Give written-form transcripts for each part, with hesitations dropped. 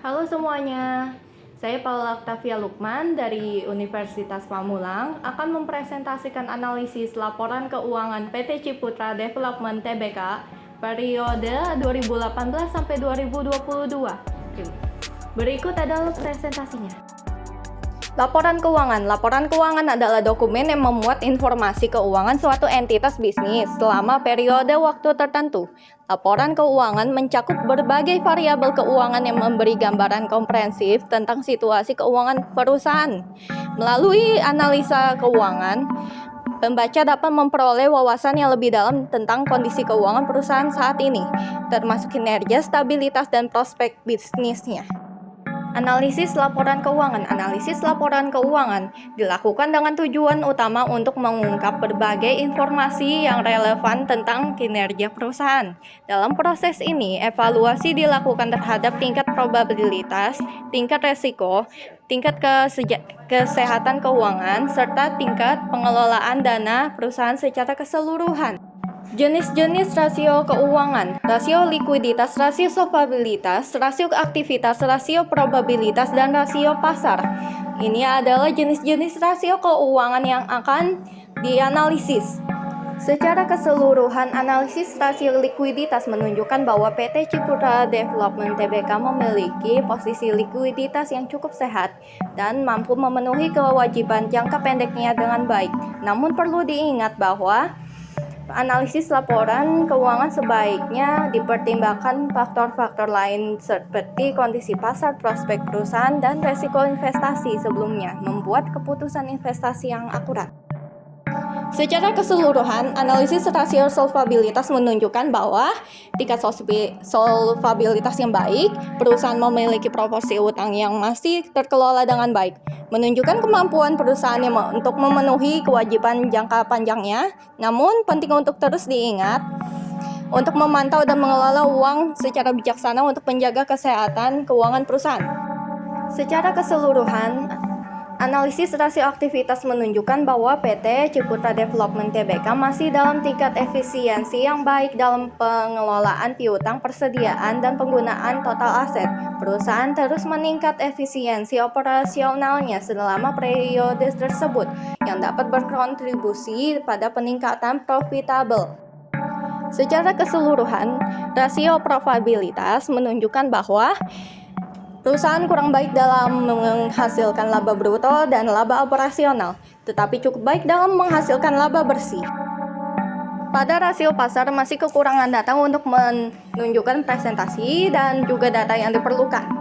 Halo semuanya, saya Paula Octavia Lukman dari Universitas Pamulang akan mempresentasikan analisis laporan keuangan PT Ciputra Development Tbk periode 2018 sampai 2022. Berikut adalah presentasinya. Laporan keuangan. Laporan keuangan adalah dokumen yang memuat informasi keuangan suatu entitas bisnis selama periode waktu tertentu. Laporan keuangan mencakup berbagai variabel keuangan yang memberi gambaran komprehensif tentang situasi keuangan perusahaan. Melalui analisa keuangan, pembaca dapat memperoleh wawasan yang lebih dalam tentang kondisi keuangan perusahaan saat ini, termasuk kinerja, stabilitas, dan prospek bisnisnya. Analisis laporan keuangan. Analisis laporan keuangan dilakukan dengan tujuan utama untuk mengungkap berbagai informasi yang relevan tentang kinerja perusahaan. Dalam proses ini, evaluasi dilakukan terhadap tingkat probabilitas, tingkat resiko, tingkat kesehatan keuangan, serta tingkat pengelolaan dana perusahaan secara keseluruhan. Jenis-jenis rasio keuangan: rasio likuiditas, rasio solvabilitas, rasio aktivitas, rasio probabilitas, dan rasio pasar. Ini adalah jenis-jenis rasio keuangan yang akan dianalisis. Secara keseluruhan, analisis rasio likuiditas menunjukkan bahwa PT Ciputra Development Tbk memiliki posisi likuiditas yang cukup sehat dan mampu memenuhi kewajiban jangka pendeknya dengan baik. Namun perlu diingat bahwa analisis laporan keuangan sebaiknya dipertimbangkan faktor-faktor lain seperti kondisi pasar, prospek perusahaan, dan resiko investasi sebelumnya membuat keputusan investasi yang akurat. Secara keseluruhan, analisis rasio solvabilitas menunjukkan bahwa tingkat solvabilitas yang baik, perusahaan memiliki proporsi utang yang masih terkelola dengan baik, menunjukkan kemampuan perusahaan untuk memenuhi kewajiban jangka panjangnya. Namun, penting untuk terus diingat untuk memantau dan mengelola uang secara bijaksana untuk menjaga kesehatan keuangan perusahaan. Secara keseluruhan, analisis rasio aktivitas menunjukkan bahwa PT Ciputra Development Tbk masih dalam tingkat efisiensi yang baik dalam pengelolaan piutang, persediaan, dan penggunaan total aset. Perusahaan terus meningkat efisiensi operasionalnya selama periode tersebut, yang dapat berkontribusi pada peningkatan profitable. Secara keseluruhan, rasio probabilitas menunjukkan bahwa perusahaan kurang baik dalam menghasilkan laba bruto dan laba operasional, tetapi cukup baik dalam menghasilkan laba bersih. Pada rasio pasar masih kekurangan data untuk menunjukkan presentasi dan juga data yang diperlukan.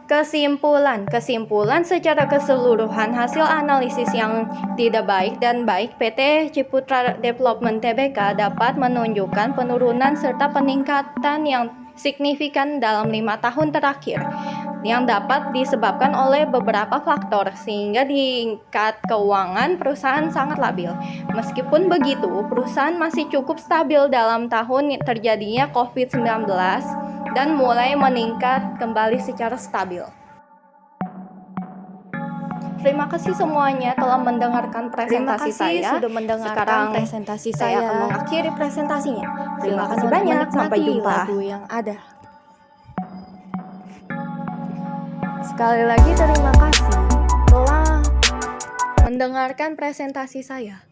Kesimpulan secara keseluruhan hasil analisis yang tidak baik dan baik PT Ciputra Development Tbk dapat menunjukkan penurunan serta peningkatan yang signifikan dalam 5 tahun terakhir yang dapat disebabkan oleh beberapa faktor sehingga tingkat keuangan perusahaan sangat labil. Meskipun begitu, perusahaan masih cukup stabil dalam tahun terjadinya COVID-19 dan mulai meningkat kembali secara stabil. Terima kasih semuanya telah mendengarkan presentasi saya. Sudah mendengarkan Sekarang presentasi saya akan saya. mengakhiri presentasinya. Terima kasih Silakan banyak. Sampai menikmati jumpa. lagu yang ada. Sekali lagi terima kasih telah mendengarkan presentasi saya.